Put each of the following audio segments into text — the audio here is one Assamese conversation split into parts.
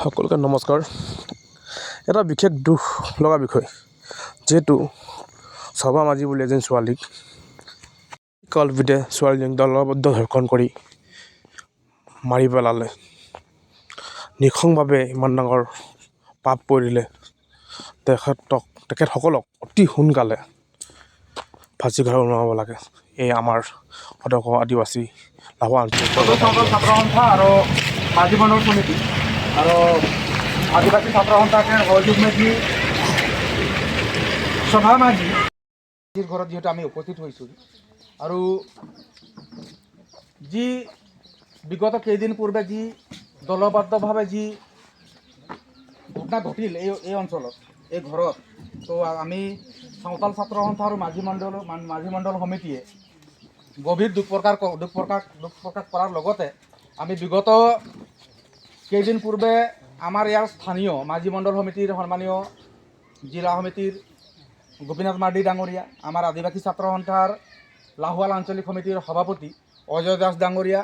সকলোকে নমস্কাৰ। এটা বিশেষ দুখ লগা বিষয়, যেহেতু শোভা মাঝি বুলি এজন ছোৱালীক কল্পিতে ছোৱালীজনীক দলবদ্ধ ধৰ্ষণ কৰি মাৰি পেলালে। নৃশংসভাৱে ইমান ডাঙৰ পাপ পৰিলে তেখেতসকলক অতি সোনকালে ফাঁচী কাঢ়িব নোৱাৰিব লাগে। এই আমাৰ সদস্য আদিবাসী লাভা অঞ্চল ছাত্ৰ সন্থা আৰু মাঝি মণ্ডল সমিতি আৰু আদিবাসী ছাত্ৰ সন্থাকে সহযোগ যি সভা মাঝিৰ ঘৰত যিহেতু আমি উপস্থিত হৈছোঁ আৰু যি বিগত কেইদিন পূৰ্বে যি দলবদ্ধভাৱে যি ঘটনা ঘটিল এই অঞ্চলত এই ঘৰত, তো আমি সাঁওতাল ছাত্ৰ সন্থা আৰু মাঝি মণ্ডল সমিতিয়ে গভীৰ দুখ প্ৰকাশ কৰাৰ লগতে আমি বিগত কেইদিন পূৰ্বে আমাৰ ইয়াৰ স্থানীয় মাঝি মণ্ডল সমিতিৰ সন্মানীয় জিলা সমিতিৰ গোপীনাথ মাৰ্ডী ডাঙৰীয়া, আমাৰ আদিবাসী ছাত্ৰ সন্থাৰ লাহোৱাল আঞ্চলিক সমিতিৰ সভাপতি অজয় দাস ডাঙৰীয়া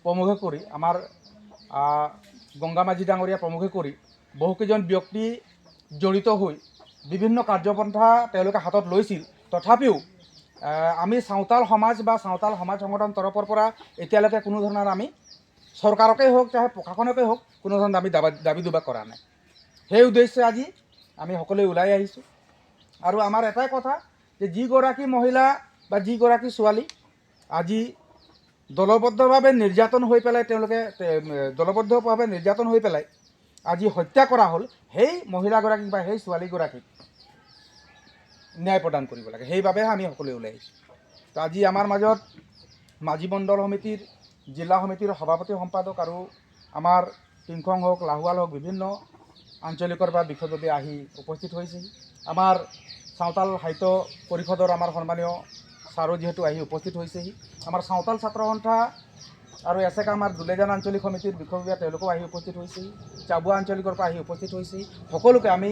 প্ৰমুখে কৰি, আমাৰ গংগা মাঝি ডাঙৰীয়া প্ৰমুখে কৰি বহুকেইজন ব্যক্তি জড়িত হৈ বিভিন্ন কাৰ্যপন্থা তেওঁলোকে হাতত লৈছিল। তথাপিও আমি সাঁওতাল সমাজ বা সাঁওতাল সমাজ সংগঠন তৰফৰ পৰা এতিয়ালৈকে কোনো ধৰণৰ আমি চৰকাৰকেই হওক চাহে প্ৰশাসনকেই হওক কোনো ধৰণৰ আমি দাবী দুবা কৰা নাই। সেই উদ্দেশ্যে আজি আমি সকলোৱে ওলাই আহিছোঁ আৰু আমাৰ এটাই কথা যে যিগৰাকী মহিলা বা যিগৰাকী ছোৱালী আজি দলবদ্ধভাৱে নিৰ্যাতন হৈ পেলাই আজি হত্যা কৰা হ'ল, সেই মহিলাগৰাকীক বা সেই ছোৱালীগৰাকীক ন্যায় প্ৰদান কৰিব লাগে। সেইবাবেহে আমি সকলোৱে ওলাই আহিছোঁ। তো আজি আমাৰ মাজত মাঝি মণ্ডল সমিতিৰ জিলা সমিতিৰ সভাপতি সম্পাদক আৰু আমাৰ টিংখং হওক লাহোৱাল হওক বিভিন্ন আঞ্চলিকৰ পৰা বিষয়ববীয়া আহি উপস্থিত হৈছেহি। আমাৰ সাঁওতাল সাহিত্য পৰিষদৰ আমাৰ সন্মানীয় ছাৰো যিহেতু আহি উপস্থিত হৈছেহি। আমাৰ সাঁওতাল ছাত্ৰ সন্থা আৰু এছেকা আমাৰ দুলেজান আঞ্চলিক সমিতিৰ বিষয়ববীয়া তেওঁলোকেও আহি উপস্থিত হৈছেহি। চাবুৱা আঞ্চলিকৰ পৰা আহি উপস্থিত হৈছেহি। সকলোকে আমি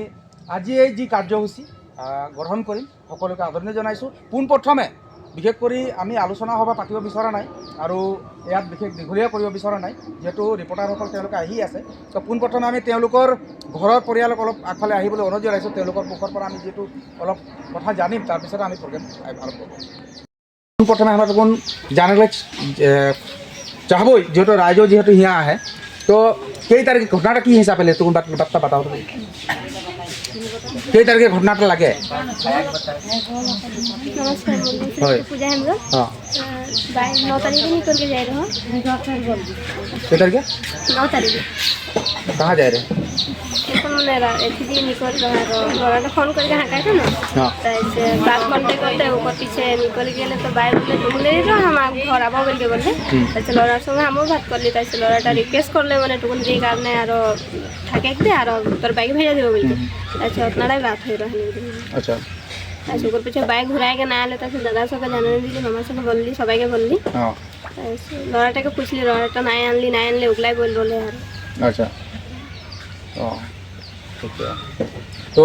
আজি এই যি কাৰ্যসূচী গ্ৰহণ কৰিম সকলোকে আদৰণি জনাইছোঁ। পোনপ্ৰথমে বিশেষ কৰি আমি আলোচনা সভা পাতিব বিচৰা নাই আৰু ইয়াত বিশেষ দীঘলীয়া কৰিব বিচৰা নাই, যিহেতু ৰিপৰ্টাৰসকল তেওঁলোকে আহি আছে। তো পোনপ্ৰথমে আমি তেওঁলোকৰ ঘৰৰ পৰিয়ালক অলপ আগফালে আহিবলৈ অনুৰোধ জনাইছোঁ। তেওঁলোকৰ মুখৰ পৰা আমি যিহেতু অলপ কথা জানিম, তাৰপিছত আমি প্ৰগ্ৰেম আৰম্ভ কৰিম। পোনপ্ৰথমে আমাৰ দেখোন জানিবলৈ চাহবই, যেহেতু ৰাইজও যেহেতু হিয়া আহে, তো কেই তাৰিখে ঘটনাটা কি হিচাপে লে তোৰ বাৰ্তা বাতাও কেই তাৰিখে ঘটনাটা লাগে? नमस्कार, पूजा हेमब्रम। हाँ 9 तारीख को निकल के जा रहे हो। किस तारीख? 9 तारीख। कहाँ जा रहे? निकल रहा फोन करके हाँ कहते ना, तो बात करते करते ऊपर पीछे निकल गए तो बाइक बोले हम घर आब बोल के बोले लड़ार संगे हम बात कर ली। लड़ाटा रिक्वेस्ट करले मैंने टुकुन जे कारण और থাকে দে আর তোর বাইক ভেজা দিব বলতে। আচ্ছা আপনারাই বাত হয়ে রহলে। আচ্ছা ওপর পিছিয়ে বাইক ঘুরাই কে না আলে তো দাদার সঙ্গে জানানি দিলি, মামার সঙ্গে বললি, সবাইকে বললি। লড়াটাকে পুছলি লড়াটা নাই আনলে ওগুলাই বলে আর। আচ্ছা তো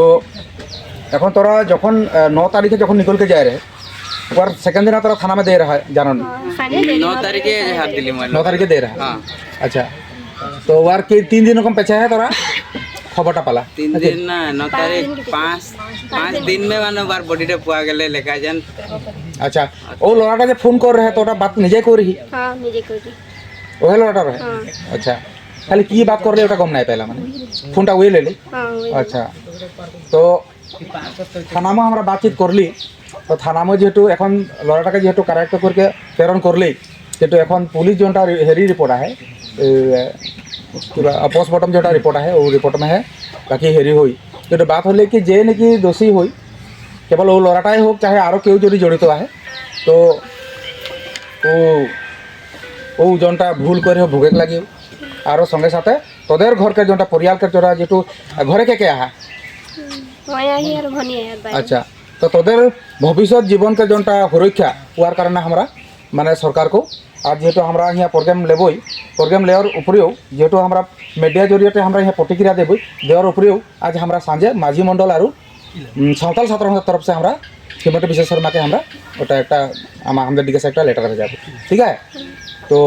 এখন তোরা যখন 9 तारीखे যখন निकल के जा रहे और सेकंड दिन তোরা थाना में दे रहा है जानो? 9 तारीखे हाथ दिली 9 तारीखे दे रहा है। हाँ अच्छा तो वार के 3 दिन कम पेछा है तोरा खबरটা পালা? 3 दिन ना 9 तारीख 5 दिन में মানে বার বডিটা পুয়া গেলে লেখা যান। अच्छा ও লড়াটা যে ফোন कर रहे तो ওটা बात নিজে করি? हां নিজে করি। ওহে লড়াটা রহে? अच्छा খালি কি বাত করলে ওটা কম নাই পেলা মানে ফোনটা ওই লেলি? हां अच्छा তো থানামে আমরা বাতচিত করলি, তো থানামে যেহেতু এখন লড়াটাকে যেহেতু কারেক্ট করকে প্রেরণ করলি, যেহেতু এখন পুলিশ जोटा हेरी रिपोर्ट है पूरा पोस्टमार्टम जोटा रिपोर्ट है वो रिपोर्ट में है बाकी हेरी हुई जो बात होले कि जे नेकी दोषी हुई केवल वो लड़ाटाई हो चाहे आरो केउ जो जड़ित है तो वो जोटा भूल कर भोगे लगे और संगे साथे तोदेर घर के जोटा परियाल के जोटा जेटू घरे के आहा। अच्छा तो तोदेर भविष्य जीवन के जोटा सुरक्षा हुआर कारण हमारा माने सरकार को आज जेहेतु हमारा यहाँ प्रोग्राम लेबई प्रोग्राम लेवर उपरियो जेहेतु हमारा मीडिया जरिए हमारा यहाँ प्रतिक्रिया देबई देवर उपरियो आज हमारा सांझे माझी मंडल और साँवताल छात्र तरफ से हमारा श्रीमती विशेष शर्मा के हमारा ওটা একটা আমাদের দিকে একটা লেটার হয়ে যাবে। ঠিক আছে তো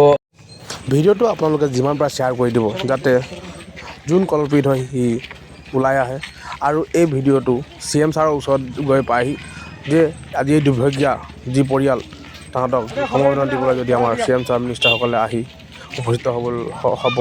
ভিডিওটো আপোনালোকে যিমান পাৰে শ্বেয়াৰ কৰি দিব যাতে যোন কলপিত হয় সি ওলাই আহে আৰু এই ভিডিঅ'টো CM ছাৰৰ ওচৰত গৈ পায়হি যে আজি এই দুৰ্ভাগ্যা যি পৰিয়াল তাহাঁতক সমবেদনা দিবলৈ যদি আমাৰ CM ছাৰ মিনিষ্টাৰসকলে আহি উপস্থিত হ'ব